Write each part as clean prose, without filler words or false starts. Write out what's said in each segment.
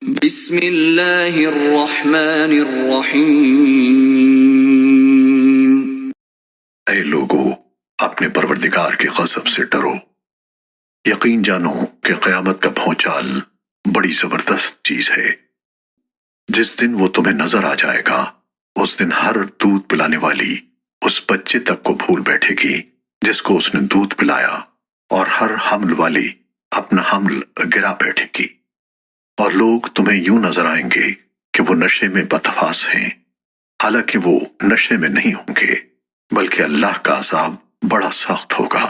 بسم اللہ الرحمن الرحیم۔ اے لوگو، اپنے پروردگار کے غضب سے ڈرو۔ یقین جانو کہ قیامت کا پہنچال بڑی زبردست چیز ہے۔ جس دن وہ تمہیں نظر آ جائے گا، اس دن ہر دودھ پلانے والی اس بچے تک کو بھول بیٹھے گی جس کو اس نے دودھ پلایا، اور ہر حمل والی اپنا حمل گرا بیٹھے گی، اور لوگ تمہیں یوں نظر آئیں گے کہ وہ نشے میں بتفاس ہیں، حالانکہ وہ نشے میں نہیں ہوں گے، بلکہ اللہ کا عذاب بڑا سخت ہوگا۔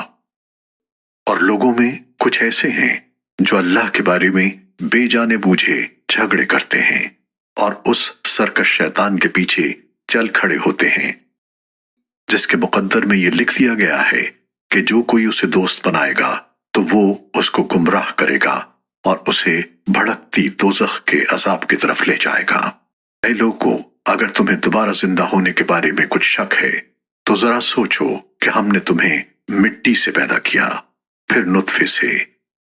اور لوگوں میں کچھ ایسے ہیں جو اللہ کے بارے میں بے جانے بوجھے جھگڑے کرتے ہیں، اور اس سرکش شیطان کے پیچھے چل کھڑے ہوتے ہیں، جس کے مقدر میں یہ لکھ دیا گیا ہے کہ جو کوئی اسے دوست بنائے گا تو وہ اس کو گمراہ کرے گا اور اسے بھڑکتی دوزخ کے عذاب کی طرف لے جائے گا۔ اے لوگو، اگر تمہیں دوبارہ زندہ ہونے کے بارے میں کچھ شک ہے تو ذرا سوچو کہ ہم نے تمہیں مٹی سے پیدا کیا، پھر نطفے سے،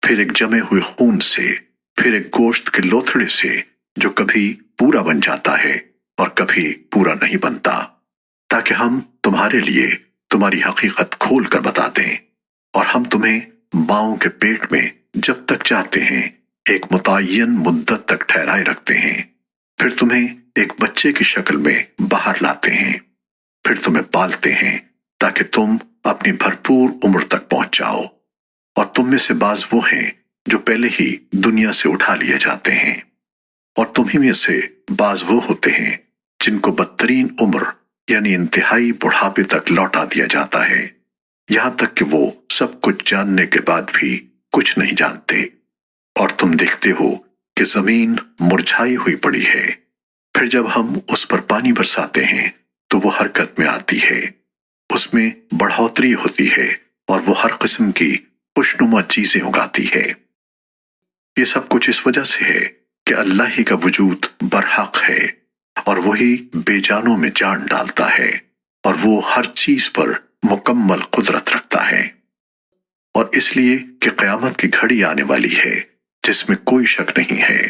پھر ایک جمے ہوئے خون سے، پھر ایک گوشت کے لوتھڑے سے جو کبھی پورا بن جاتا ہے اور کبھی پورا نہیں بنتا، تاکہ ہم تمہارے لیے تمہاری حقیقت کھول کر بتا دیں، اور ہم تمہیں ماؤں کے پیٹ میں جب تک چاہتے ہیں ایک متعین مدت تک ٹھہرائے رکھتے ہیں، پھر تمہیں ایک بچے کی شکل میں باہر لاتے ہیں، پھر تمہیں پالتے ہیں تاکہ تم اپنی بھرپور عمر تک پہنچ جاؤ، اور تم میں سے بعض وہ ہیں جو پہلے ہی دنیا سے اٹھا لیے جاتے ہیں، اور تمہیں میں سے بعض وہ ہوتے ہیں جن کو بدترین عمر یعنی انتہائی بڑھاپے تک لوٹا دیا جاتا ہے، یہاں تک کہ وہ سب کچھ جاننے کے بعد بھی کچھ نہیں جانتے۔ اور تم دیکھتے ہو کہ زمین مرجھائی ہوئی پڑی ہے، پھر جب ہم اس پر پانی برساتے ہیں تو وہ حرکت میں آتی ہے، اس میں بڑھوتری ہوتی ہے، اور وہ ہر قسم کی خوشنما چیزیں اگاتی ہے۔ یہ سب کچھ اس وجہ سے ہے کہ اللہ ہی کا وجود برحق ہے، اور وہی بے جانوں میں جان ڈالتا ہے، اور وہ ہر چیز پر مکمل قدرت رکھتا ہے۔ اور اس لیے کہ قیامت کی گھڑی آنے والی ہے جس میں کوئی شک نہیں ہے،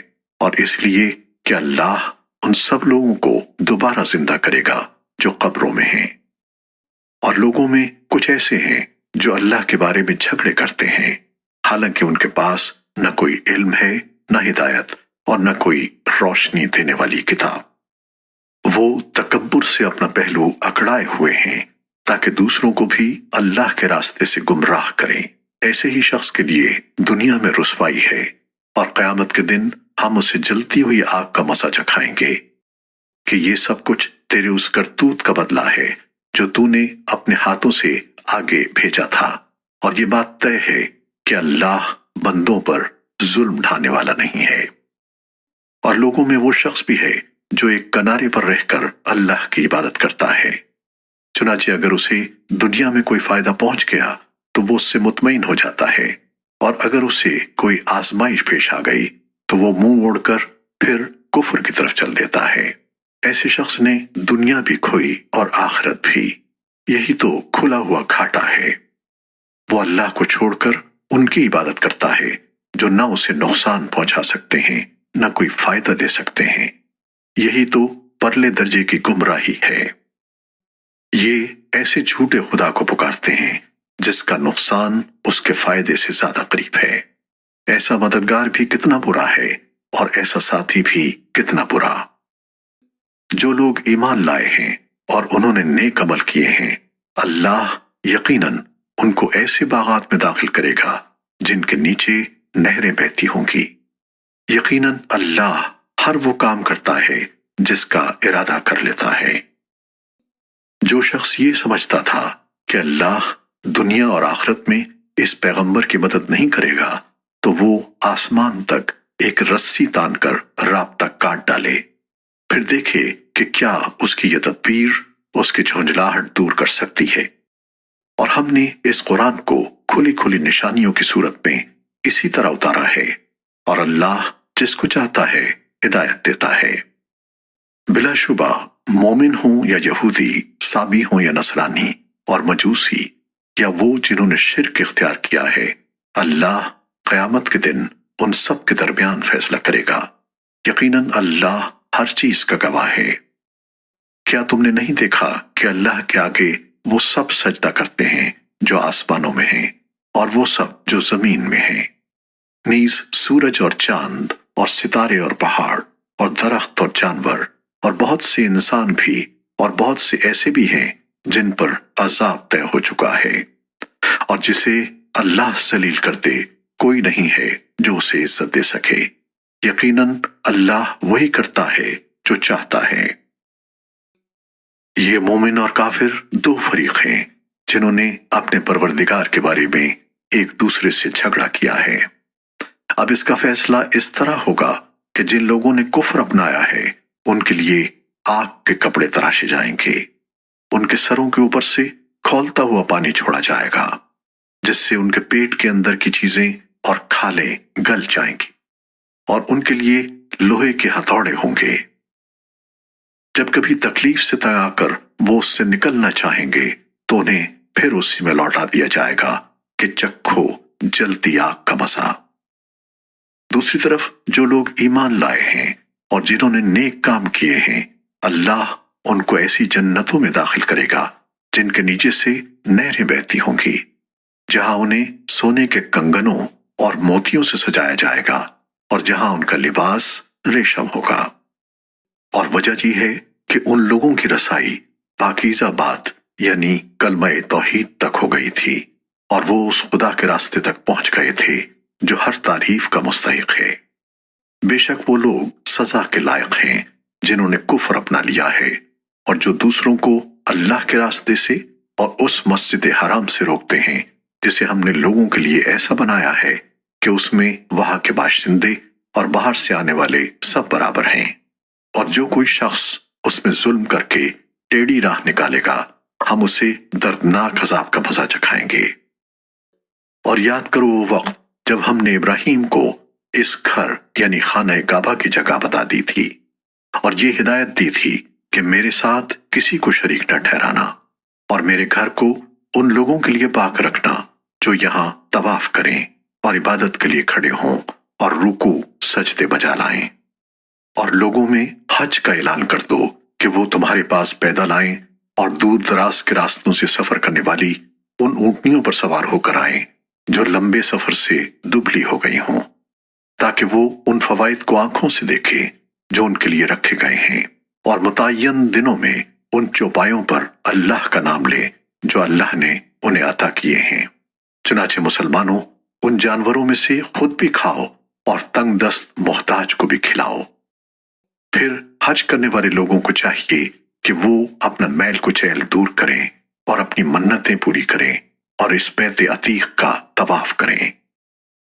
اور اس لیے کہ اللہ ان سب لوگوں کو دوبارہ زندہ کرے گا جو قبروں میں ہیں۔ اور لوگوں میں کچھ ایسے ہیں جو اللہ کے بارے میں جھگڑے کرتے ہیں، حالانکہ ان کے پاس نہ کوئی علم ہے، نہ ہدایت، اور نہ کوئی روشنی دینے والی کتاب۔ وہ تکبر سے اپنا پہلو اکڑائے ہوئے ہیں تاکہ دوسروں کو بھی اللہ کے راستے سے گمراہ کریں۔ ایسے ہی شخص کے لیے دنیا میں رسوائی ہے، اور قیامت کے دن ہم اسے جلتی ہوئی آگ کا مزہ چکھائیں گے کہ یہ سب کچھ تیرے اس کرتوت کا بدلہ ہے جو تو نے اپنے ہاتھوں سے آگے بھیجا تھا، اور یہ بات طے ہے کہ اللہ بندوں پر ظلم ڈھانے والا نہیں ہے۔ اور لوگوں میں وہ شخص بھی ہے جو ایک کنارے پر رہ کر اللہ کی عبادت کرتا ہے، چنانچہ اگر اسے دنیا میں کوئی فائدہ پہنچ گیا تو وہ اس سے مطمئن ہو جاتا ہے، اور اگر اسے کوئی آزمائش پیش آ گئی تو وہ منہ موڑ کر پھر کفر کی طرف چل دیتا ہے۔ ایسے شخص نے دنیا بھی کھوئی اور آخرت بھی، یہی تو کھلا ہوا گھاٹا ہے۔ وہ اللہ کو چھوڑ کر ان کی عبادت کرتا ہے جو نہ اسے نقصان پہنچا سکتے ہیں نہ کوئی فائدہ دے سکتے ہیں، یہی تو پرلے درجے کی گمراہی ہے۔ یہ ایسے جھوٹے خدا کو پکارتے ہیں جس کا نقصان اس کے فائدے سے زیادہ قریب ہے۔ ایسا مددگار بھی کتنا برا ہے، اور ایسا ساتھی بھی کتنا برا۔ جو لوگ ایمان لائے ہیں اور انہوں نے نیک عمل کیے ہیں، اللہ یقیناً ان کو ایسے باغات میں داخل کرے گا جن کے نیچے نہریں بہتی ہوں گی۔ یقیناً اللہ ہر وہ کام کرتا ہے جس کا ارادہ کر لیتا ہے۔ جو شخص یہ سمجھتا تھا کہ اللہ دنیا اور آخرت میں اس پیغمبر کی مدد نہیں کرے گا تو وہ آسمان تک ایک رسی تان کر رابطہ کاٹ ڈالے، پھر دیکھے کہ کیا اس کی یہ تدبیر اس کی جھنجھلاہٹ دور کر سکتی ہے۔ اور ہم نے اس قرآن کو کھلی کھلی نشانیوں کی صورت میں اسی طرح اتارا ہے، اور اللہ جس کو چاہتا ہے ہدایت دیتا ہے۔ بلا شبہ مومن ہوں یا یہودی، سابی ہوں یا نصرانی اور مجوسی، یا وہ جنہوں نے شرک اختیار کیا ہے، اللہ قیامت کے دن ان سب کے درمیان فیصلہ کرے گا۔ یقیناً اللہ ہر چیز کا گواہ ہے۔ کیا تم نے نہیں دیکھا کہ اللہ کے آگے وہ سب سجدہ کرتے ہیں جو آسمانوں میں ہیں اور وہ سب جو زمین میں ہیں، نیز سورج اور چاند اور ستارے اور پہاڑ اور درخت اور جانور اور بہت سے انسان بھی اور بہت سے ایسے بھی ہیں جن پر عذاب طے ہو چکا ہے، اور جسے اللہ ذلیل کر دے کوئی نہیں ہے جو اسے عزت دے سکے۔ یقیناً اللہ وہی کرتا ہے جو چاہتا ہے۔ یہ مومن اور کافر دو فریق ہیں جنہوں نے اپنے پروردگار کے بارے میں ایک دوسرے سے جھگڑا کیا ہے۔ اب اس کا فیصلہ اس طرح ہوگا کہ جن لوگوں نے کفر اپنایا ہے ان کے لیے آگ کے کپڑے تراشے جائیں گے، ان کے سروں کے اوپر سے کھولتا ہوا پانی چھوڑا جائے گا جس سے ان کے پیٹ کے اندر کی چیزیں اور کھالیں گل جائیں گی، اور ان کے لیے لوہے کے ہتھوڑے ہوں گے۔ جب کبھی تکلیف سے تنگ آ کر وہ اس سے نکلنا چاہیں گے تو انہیں پھر اسی میں لوٹا دیا جائے گا کہ چکھو جلتی آگ کا مزہ۔ دوسری طرف جو لوگ ایمان لائے ہیں اور جنہوں نے نیک کام کیے ہیں، اللہ ان کو ایسی جنتوں میں داخل کرے گا جن کے نیچے سے نہریں بہتی ہوں گی، جہاں انہیں سونے کے کنگنوں اور موتیوں سے سجایا جائے گا اور جہاں ان کا لباس ریشم ہوگا۔ اور وجہ یہ ہے کہ ان لوگوں کی رسائی پاکیزہ بات یعنی کلمہ توحید تک ہو گئی تھی، اور وہ اس خدا کے راستے تک پہنچ گئے تھے جو ہر تعریف کا مستحق ہے۔ بے شک وہ لوگ سزا کے لائق ہیں جنہوں نے کفر اپنا لیا ہے اور جو دوسروں کو اللہ کے راستے سے اور اس مسجد حرام سے روکتے ہیں جسے ہم نے لوگوں کے لیے ایسا بنایا ہے کہ اس میں وہاں کے باشندے اور باہر سے آنے والے سب برابر ہیں، اور جو کوئی شخص اس میں ظلم کر کے ٹیڑھی راہ نکالے گا ہم اسے دردناک عذاب کا مزہ چکھائیں گے۔ اور یاد کرو وہ وقت جب ہم نے ابراہیم کو اس گھر یعنی خانہ کعبہ کی جگہ بتا دی تھی اور یہ ہدایت دی تھی کہ میرے ساتھ کسی کو شریک نہ ٹھہرانا، اور میرے گھر کو ان لوگوں کے لیے پاک رکھنا جو یہاں طواف کریں اور عبادت کے لیے کھڑے ہوں اور رکوع سجدے بجا لائیں، اور لوگوں میں حج کا اعلان کر دو کہ وہ تمہارے پاس پیدل آئیں اور دور دراز کے راستوں سے سفر کرنے والی ان اونٹنیوں پر سوار ہو کر آئیں جو لمبے سفر سے دبلی ہو گئی ہوں، تاکہ وہ ان فوائد کو آنکھوں سے دیکھیں جو ان کے لیے رکھے گئے ہیں، اور متعین دنوں میں ان چوپایوں پر اللہ کا نام لیں جو اللہ نے انہیں عطا کیے ہیں۔ چنانچہ مسلمانوں ان جانوروں میں سے خود بھی کھاؤ اور تنگ دست محتاج کو بھی کھلاؤ۔ پھر حج کرنے والے لوگوں کو چاہیے کہ وہ اپنا میل کچیل دور کریں اور اپنی منتیں پوری کریں اور اس بیت عتیق کا طواف کریں۔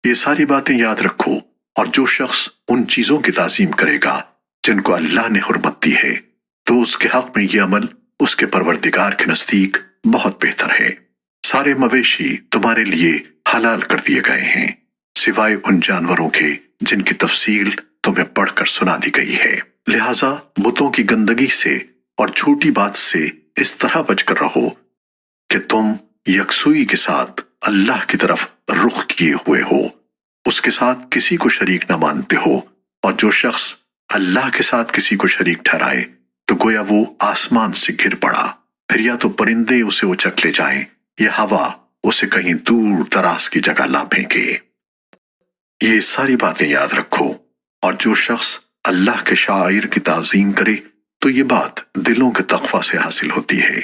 یہ ساری باتیں یاد رکھو، اور جو شخص ان چیزوں کی تعظیم کرے گا جن کو اللہ نے حرمت دی ہے تو اس کے حق میں یہ عمل اس کے پروردگار کے نزدیک بہت بہتر ہے۔ سارے مویشی تمہارے لیے حلال کر دیے گئے ہیں سوائے ان جانوروں کے جن کی تفصیل تمہیں پڑھ کر سنا دی گئی ہے، لہٰذا بتوں کی گندگی سے اور جھوٹی بات سے اس طرح بچ کر رہو کہ تم یکسوئی کے ساتھ اللہ کی طرف رخ کیے ہوئے ہو، اس کے ساتھ کسی کو شریک نہ مانتے ہو، اور جو شخص اللہ کے ساتھ کسی کو شریک ٹھہرائے تو گویا وہ آسمان سے گر پڑا، پھر یا تو پرندے اسے اچک لے جائیں یا ہوا اسے کہیں دور دراز کی جگہ لا پھینکے۔ یہ ساری باتیں یاد رکھو، اور جو شخص اللہ کے شعائر کی تعظیم کرے تو یہ بات دلوں کے تقویٰ سے حاصل ہوتی ہے۔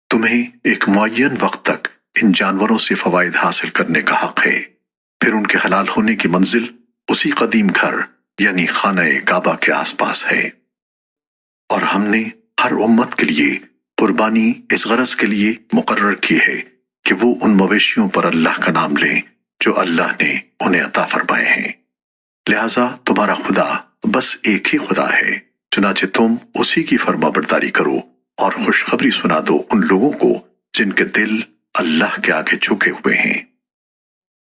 تمہیں ایک معین وقت تک ان جانوروں سے فوائد حاصل کرنے کا حق ہے، پھر ان کے حلال ہونے کی منزل اسی قدیم گھر یعنی خانہ کعبہ کے آس پاس ہے۔ اور ہم نے ہر امت کے لیے قربانی اس غرض کے لیے مقرر کی ہے کہ وہ ان مویشیوں پر اللہ کا نام لیں جو اللہ نے انہیں عطا فرمائے ہیں، لہٰذا تمہارا خدا بس ایک ہی خدا ہے، چنانچہ تم اسی کی فرما برداری کرو اور خوشخبری سنا دو ان لوگوں کو جن کے دل اللہ کے آگے جھکے ہوئے ہیں،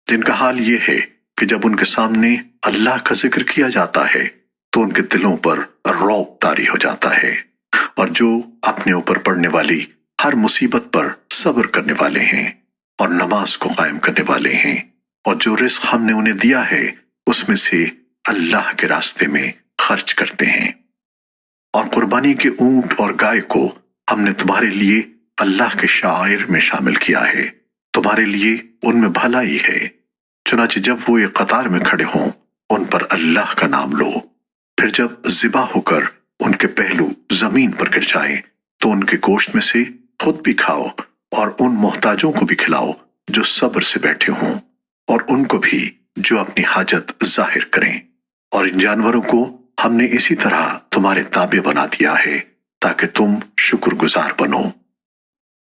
جن کا حال یہ ہے کہ جب ان کے سامنے اللہ کا ذکر کیا جاتا ہے تو ان کے دلوں پر رعب طاری ہو جاتا ہے، اور جو اپنے اوپر پڑنے والی ہر مصیبت پر صبر کرنے والے ہیں اور نماز کو قائم کرنے والے ہیں، اور جو رزق ہم نے انہیں دیا ہے اس میں سے اللہ کے راستے میں خرچ کرتے ہیں۔ اور قربانی کے اونٹ اور گائے کو ہم نے تمہارے لیے اللہ کے شعائر میں شامل کیا ہے، تمہارے لیے ان میں بھلائی ہے۔ چنانچہ جب وہ ایک قطار میں کھڑے ہوں ان پر اللہ کا نام لو، پھر جب ذبح ہو کر ان کے پہلو زمین پر گر جائیں تو ان کے گوشت میں سے خود بھی کھاؤ اور ان محتاجوں کو بھی کھلاؤ جو صبر سے بیٹھے ہوں، اور ان کو بھی جو اپنی حاجت ظاہر کریں۔ اور ان جانوروں کو ہم نے اسی طرح تمہارے تابع بنا دیا ہے تاکہ تم شکر گزار بنو۔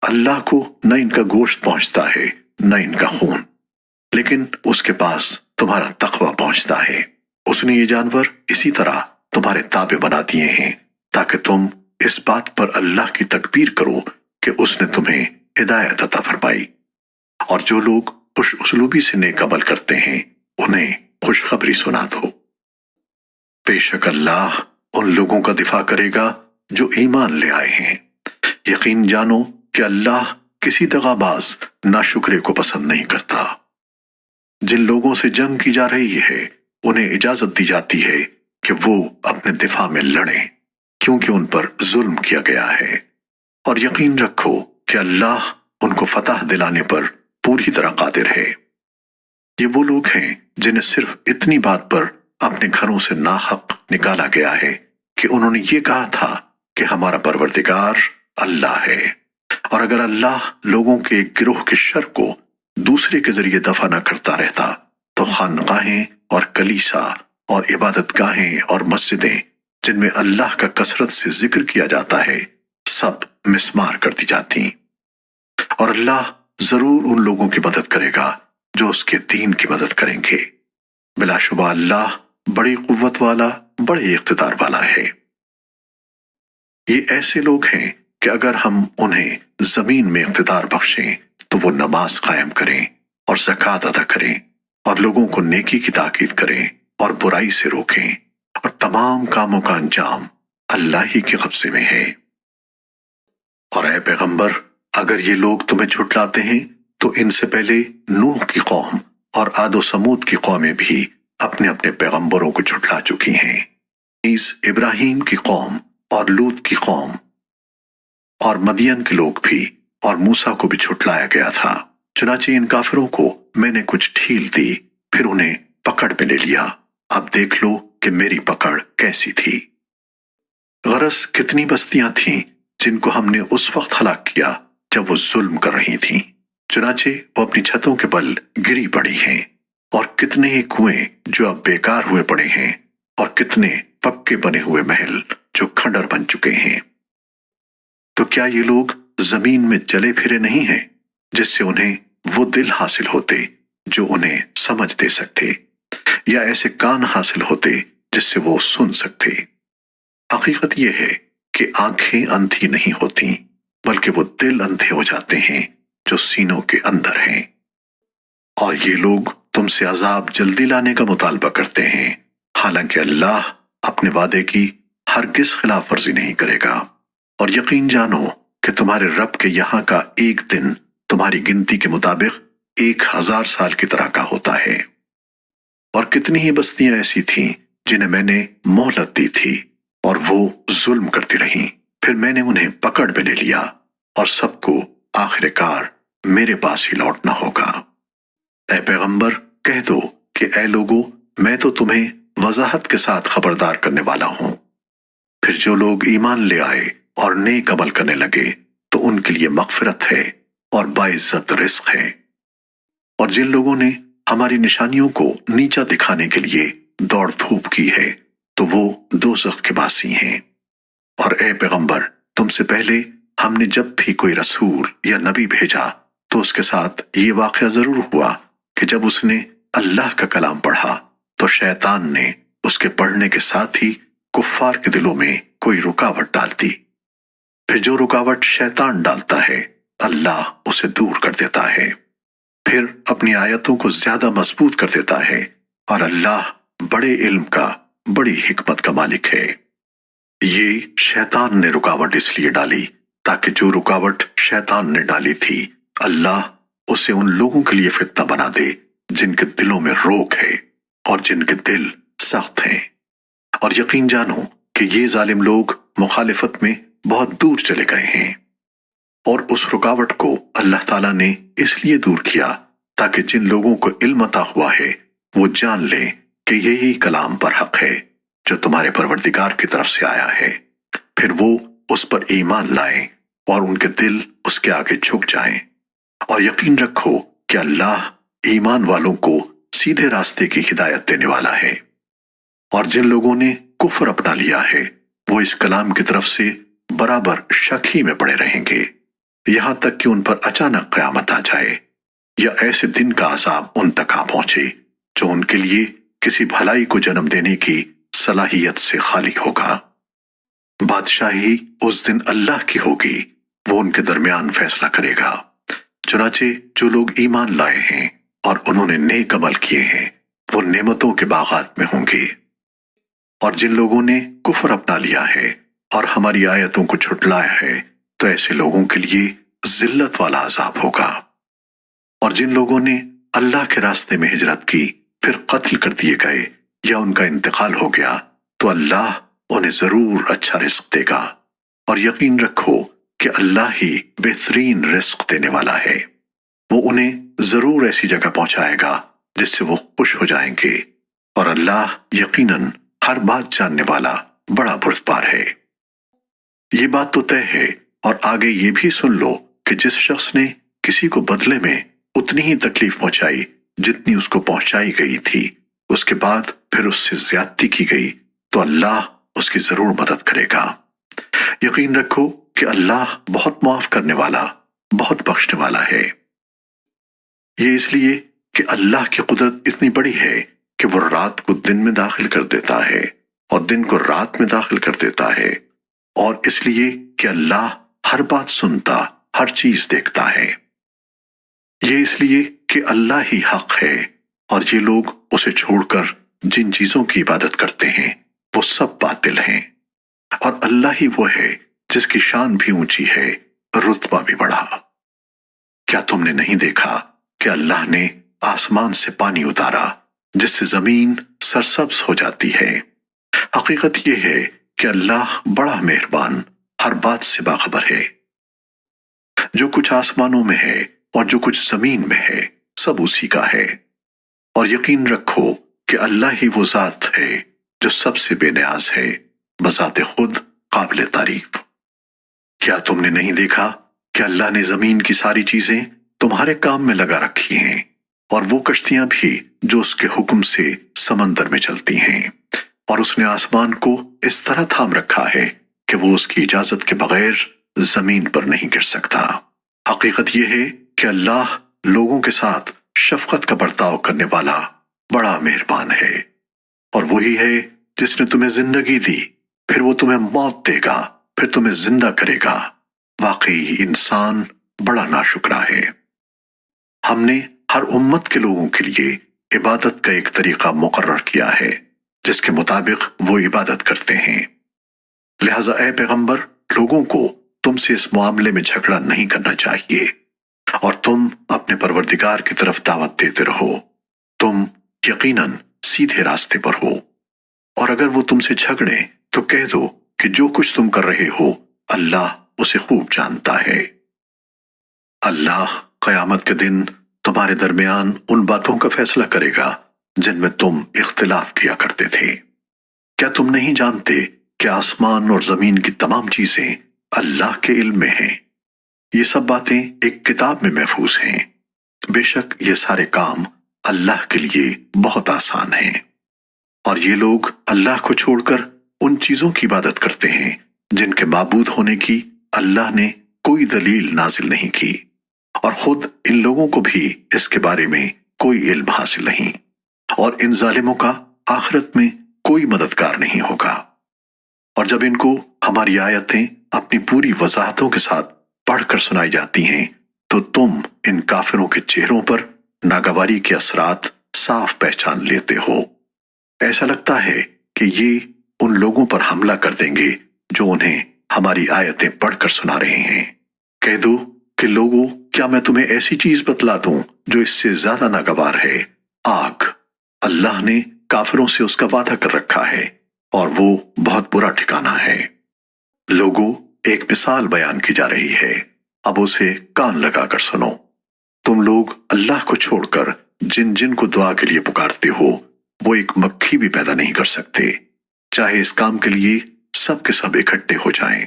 اللہ کو نہ ان کا گوشت پہنچتا ہے نہ ان کا خون، لیکن اس کے پاس تمہارا تقوی پہنچتا ہے۔ اس نے یہ جانور اسی طرح تمہارے تابع بنا دیے ہیں تاکہ تم اس بات پر اللہ کی تکبیر کرو کہ اس نے تمہیں ہدایت عطا فرمائی۔ اور جو لوگ خوش اسلوبی سے نیک عمل کرتے ہیں انہیں خوشخبری سنا دو۔ بے شک اللہ ان لوگوں کا دفاع کرے گا جو ایمان لے آئے ہیں۔ یقین جانو کہ اللہ کسی دغاباز ناشکرے کو پسند نہیں کرتا۔ جن لوگوں سے جنگ کی جا رہی ہے انہیں اجازت دی جاتی ہے کہ وہ اپنے دفاع میں لڑیں، کیونکہ ان پر ظلم کیا گیا ہے۔ اور یقین رکھو کہ اللہ ان کو فتح دلانے پر پوری طرح قادر ہے۔ یہ وہ لوگ ہیں جنہیں صرف اتنی بات پر اپنے گھروں سے ناحق نکالا گیا ہے کہ انہوں نے یہ کہا تھا کہ ہمارا پروردگار اللہ ہے، اور اگر اللہ لوگوں کے ایک گروہ کے شر کو دوسرے کے ذریعے دفع نہ کرتا رہتا تو خانقاہیں اور کلیسا اور عبادت گاہیں اور مسجدیں جن میں اللہ کا کثرت سے ذکر کیا جاتا ہے سب مسمار کر دی جاتی۔ اور اللہ ضرور ان لوگوں کی مدد کرے گا جو اس کے دین کی مدد کریں گے۔ بلا شبہ اللہ بڑی قوت والا، بڑے اقتدار والا ہے۔ یہ ایسے لوگ ہیں کہ اگر ہم انہیں زمین میں اقتدار بخشیں تو وہ نماز قائم کریں اور زکوٰۃ ادا کریں اور لوگوں کو نیکی کی تاکید کریں اور برائی سے روکیں، اور تمام کاموں کا انجام اللہ ہی کے قبضے میں ہے۔ اور اے پیغمبر، اگر یہ لوگ تمہیں جھٹلاتے ہیں تو ان سے پہلے نوح کی قوم اور عاد و سمود کی قومیں بھی اپنے اپنے پیغمبروں کو جھٹلا چکی ہیں، نیز ابراہیم کی قوم اور لوط کی قوم اور مدین کے لوگ بھی، اور موسیٰ کو بھی جھٹلایا گیا تھا۔ چنانچہ ان کافروں کو میں نے کچھ ڈھیل دی، پھر انہیں پکڑ میں لے لیا۔ اب دیکھ لو کہ میری پکڑ کیسی تھی۔ غرض کتنی بستیاں تھیں جن کو ہم نے اس وقت ہلاک کیا جب وہ ظلم کر رہی تھیں، چنانچہ وہ اپنی چھتوں کے بل گری پڑی ہیں، اور کتنے ہی کنویں جو اب بیکار ہوئے پڑے ہیں، اور کتنے پکے بنے ہوئے محل جو کھنڈر بن چکے ہیں۔ تو کیا یہ لوگ زمین میں چلے پھرے نہیں ہیں جس سے انہیں وہ دل حاصل ہوتے جو انہیں سمجھ دے سکتے، یا ایسے کان حاصل ہوتے جس سے وہ سن سکتے؟ حقیقت یہ ہے کہ آنکھیں اندھی نہیں ہوتی بلکہ وہ دل اندھے ہو جاتے ہیں جو سینوں کے اندر ہیں۔ اور یہ لوگ تم سے عذاب جلدی لانے کا مطالبہ کرتے ہیں، حالانکہ اللہ اپنے وعدے کی ہرگز خلاف ورزی نہیں کرے گا۔ اور یقین جانو کہ تمہارے رب کے یہاں کا ایک دن تمہاری گنتی کے مطابق 1000 سال کی طرح کا ہوتا ہے۔ اور کتنی ہی بستیاں ایسی تھیں جنہیں میں نے مہلت دی تھی اور وہ ظلم کرتی رہیں، پھر میں نے انہیں پکڑ میں لے لیا، اور سب کو آخر کار میرے پاس ہی لوٹنا ہوگا۔ اے پیغمبر، کہہ دو کہ اے لوگو، میں تو تمہیں وضاحت کے ساتھ خبردار کرنے والا ہوں۔ پھر جو لوگ ایمان لے آئے اور نیک عمل کرنے لگے تو ان کے لیے مغفرت ہے اور باعزت رزق ہے۔ اور جن لوگوں نے ہماری نشانیوں کو نیچا دکھانے کے لیے دوڑ دھوپ کی ہے تو وہ دوزخ کے باسی ہیں۔ اور اے پیغمبر، تم سے پہلے ہم نے جب بھی کوئی رسول یا نبی بھیجا تو اس کے ساتھ یہ واقعہ ضرور ہوا کہ جب اس نے اللہ کا کلام پڑھا تو شیطان نے اس کے پڑھنے کے ساتھ ہی کفار کے دلوں میں کوئی رکاوٹ ڈال دی۔ پھر جو رکاوٹ شیطان ڈالتا ہے اللہ اسے دور کر دیتا ہے، پھر اپنی آیتوں کو زیادہ مضبوط کر دیتا ہے، اور اللہ بڑے علم کا، بڑی حکمت کا مالک ہے۔ یہ شیطان نے رکاوٹ اس لیے ڈالی تاکہ جو رکاوٹ شیطان نے ڈالی تھی اللہ اسے ان لوگوں کے لیے فتنہ بنا دے جن کے دلوں میں روگ ہے اور جن کے دل سخت ہیں۔ اور یقین جانو کہ یہ ظالم لوگ مخالفت میں بہت دور چلے گئے ہیں، اور اس رکاوٹ کو اللہ تعالیٰ نے اس لیے دور کیا تاکہ جن لوگوں کو علم عطا ہوا ہے وہ جان لیں کہ یہی کلام پر حق ہے جو تمہارے پروردگار کی طرف سے آیا ہے، پھر وہ اس پر ایمان لائیں اور ان کے دل اس کے آگے جھک جائیں، اور یقین رکھو کہ اللہ ایمان والوں کو سیدھے راستے کی ہدایت دینے والا ہے۔ اور جن لوگوں نے کفر اپنا لیا ہے وہ اس کلام کی طرف سے برابر شک ہی میں پڑے رہیں گے، یہاں تک کہ ان پر اچانک قیامت آ جائے یا ایسے دن کا عذاب ان تک آ پہنچے جو ان کے لیے کسی بھلائی کو جنم دینے کی صلاحیت سے خالی ہوگا۔ بادشاہی اس دن اللہ کی ہوگی، وہ ان کے درمیان فیصلہ کرے گا۔ چنانچہ جو لوگ ایمان لائے ہیں اور انہوں نے نیک عمل کیے ہیں وہ نعمتوں کے باغات میں ہوں گے، اور جن لوگوں نے کفر اپنا لیا ہے اور ہماری آیتوں کو جھٹلایا ہے تو ایسے لوگوں کے لیے ذلت والا عذاب ہوگا۔ اور جن لوگوں نے اللہ کے راستے میں ہجرت کی پھر قتل کر دیے گئے یا ان کا انتقال ہو گیا تو اللہ انہیں ضرور اچھا رزق دے گا، اور یقین رکھو کہ اللہ ہی بہترین رزق دینے والا ہے۔ وہ انہیں ضرور ایسی جگہ پہنچائے گا جس سے وہ خوش ہو جائیں گے، اور اللہ یقیناً ہر بات جاننے والا بڑا بردبار ہے۔ یہ بات تو طے ہے، اور آگے یہ بھی سن لو کہ جس شخص نے کسی کو بدلے میں اتنی ہی تکلیف پہنچائی جتنی اس کو پہنچائی گئی تھی، اس کے بعد پھر اس سے زیادتی کی گئی تو اللہ اس کی ضرور مدد کرے گا۔ یقین رکھو کہ اللہ بہت معاف کرنے والا، بہت بخشنے والا ہے۔ یہ اس لیے کہ اللہ کی قدرت اتنی بڑی ہے کہ وہ رات کو دن میں داخل کر دیتا ہے اور دن کو رات میں داخل کر دیتا ہے، اور اس لیے کہ اللہ ہر بات سنتا، ہر چیز دیکھتا ہے۔ یہ اس لیے کہ اللہ ہی حق ہے، اور یہ لوگ اسے چھوڑ کر جن چیزوں کی عبادت کرتے ہیں وہ سب باطل ہیں، اور اللہ ہی وہ ہے جس کی شان بھی اونچی ہے، رتبہ بھی بڑھا۔ کیا تم نے نہیں دیکھا کہ اللہ نے آسمان سے پانی اتارا جس سے زمین سرسبز ہو جاتی ہے؟ حقیقت یہ ہے کہ اللہ بڑا مہربان، ہر بات سے باخبر ہے۔ جو کچھ آسمانوں میں ہے اور جو کچھ زمین میں ہے سب اسی کا ہے، اور یقین رکھو کہ اللہ ہی وہ ذات ہے جو سب سے بے نیاز ہے، بذات خود قابل تعریف۔ کیا تم نے نہیں دیکھا کہ اللہ نے زمین کی ساری چیزیں تمہارے کام میں لگا رکھی ہیں، اور وہ کشتیاں بھی جو اس کے حکم سے سمندر میں چلتی ہیں، اور اس نے آسمان کو اس طرح تھام رکھا ہے کہ وہ اس کی اجازت کے بغیر زمین پر نہیں گر سکتا۔ حقیقت یہ ہے کہ اللہ لوگوں کے ساتھ شفقت کا برتاؤ کرنے والا بڑا مہربان ہے، اور وہی ہے جس نے تمہیں زندگی دی، پھر وہ تمہیں موت دے گا، پھر تمہیں زندہ کرے گا۔ واقعی انسان بڑا ناشکرا ہے۔ ہم نے ہر امت کے لوگوں کے لیے عبادت کا ایک طریقہ مقرر کیا ہے جس کے مطابق وہ عبادت کرتے ہیں، لہذا اے پیغمبر لوگوں کو تم سے اس معاملے میں جھگڑا نہیں کرنا چاہیے، اور تم اپنے پروردگار کی طرف دعوت دیتے رہو، تم یقیناً سیدھے راستے پر ہو۔ اور اگر وہ تم سے جھگڑیں تو کہہ دو کہ جو کچھ تم کر رہے ہو اللہ اسے خوب جانتا ہے۔ اللہ قیامت کے دن تمہارے درمیان ان باتوں کا فیصلہ کرے گا جن میں تم اختلاف کیا کرتے تھے۔ کیا تم نہیں جانتے کہ آسمان اور زمین کی تمام چیزیں اللہ کے علم میں ہیں؟ یہ سب باتیں ایک کتاب میں محفوظ ہیں۔ بے شک یہ سارے کام اللہ کے لیے بہت آسان ہیں، اور یہ لوگ اللہ کو چھوڑ کر ان چیزوں کی عبادت کرتے ہیں جن کے معبود ہونے کی اللہ نے کوئی دلیل نازل نہیں کی، اور خود ان لوگوں کو بھی اس کے بارے میں کوئی علم حاصل نہیں، اور ان ظالموں کا آخرت میں کوئی مددگار نہیں ہوگا۔ اور جب ان کو ہماری آیتیں اپنی پوری وضاحتوں کے ساتھ پڑھ کر سنائی جاتی ہیں تو تم ان کافروں کے چہروں پر ناگواری کے اثرات صاف پہچان لیتے ہو۔ ایسا لگتا ہے کہ یہ ان لوگوں پر حملہ کر دیں گے جو انہیں ہماری آیتیں پڑھ کر سنا رہے ہیں۔ کہہ دو کہ لوگوں کیا میں تمہیں ایسی چیز بتلا دوں جو اس سے زیادہ ناگوار ہے؟ آگ۔ اللہ نے کافروں سے اس کا وعدہ کر رکھا ہے اور وہ بہت برا ٹھکانہ ہے۔ لوگوں، ایک مثال بیان کی جا رہی ہے، اب اسے کان لگا کر سنو۔ تم لوگ اللہ کو چھوڑ کر جن جن کو دعا کے لیے پکارتے ہو وہ ایک مکھی بھی پیدا نہیں کر سکتے، چاہے اس کام کے لیے سب کے سب اکٹھے ہو جائیں۔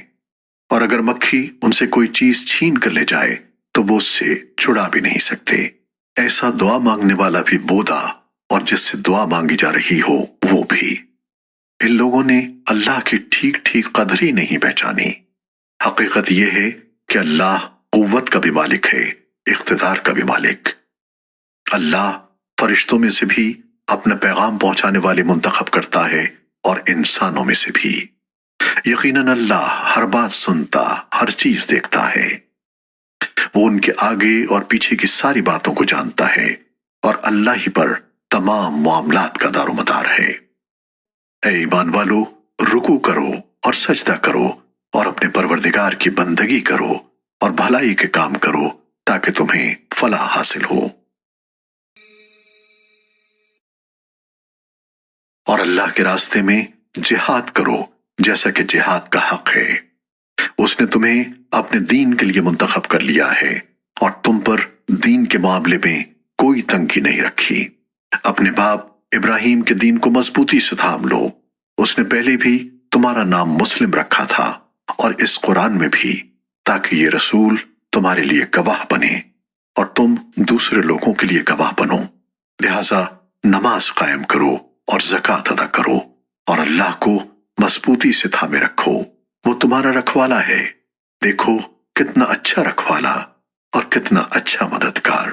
اور اگر مکھی ان سے کوئی چیز چھین کر لے جائے تو وہ اس سے چھڑا بھی نہیں سکتے۔ ایسا دعا مانگنے والا بھی بودا اور جس سے دعا مانگی جا رہی ہو وہ بھی۔ ان لوگوں نے اللہ کی ٹھیک ٹھیک قدر ہی نہیں پہچانی۔ حقیقت یہ ہے کہ اللہ قوت کا بھی مالک ہے، اقتدار کا بھی مالک۔ اللہ فرشتوں میں سے بھی اپنا پیغام پہنچانے والے منتخب کرتا ہے اور انسانوں میں سے بھی۔ یقیناً اللہ ہر بات سنتا، ہر چیز دیکھتا ہے۔ وہ ان کے آگے اور پیچھے کی ساری باتوں کو جانتا ہے اور اللہ ہی پر تمام معاملات کا دار و مدار ہے۔ اے ایمان والو، رکوع کرو اور سجدہ کرو اور اپنے پروردگار کی بندگی کرو اور بھلائی کے کام کرو تاکہ تمہیں فلاح حاصل ہو۔ اور اللہ کے راستے میں جہاد کرو جیسا کہ جہاد کا حق ہے۔ اس نے تمہیں اپنے دین کے لیے منتخب کر لیا ہے اور تم پر دین کے معاملے میں کوئی تنگی نہیں رکھی۔ اپنے باپ ابراہیم کے دین کو مضبوطی سے تھام لو۔ اس نے پہلے بھی تمہارا نام مسلم رکھا تھا اور اس قرآن میں بھی، تاکہ یہ رسول تمہارے لیے گواہ بنے اور تم دوسرے لوگوں کے لیے گواہ بنو۔ لہذا نماز قائم کرو اور زکوٰۃ ادا کرو اور اللہ کو مضبوطی سے تھامے رکھو، وہ تمہارا رکھوالا ہے۔ دیکھو کتنا اچھا رکھوالا اور کتنا اچھا مددگار۔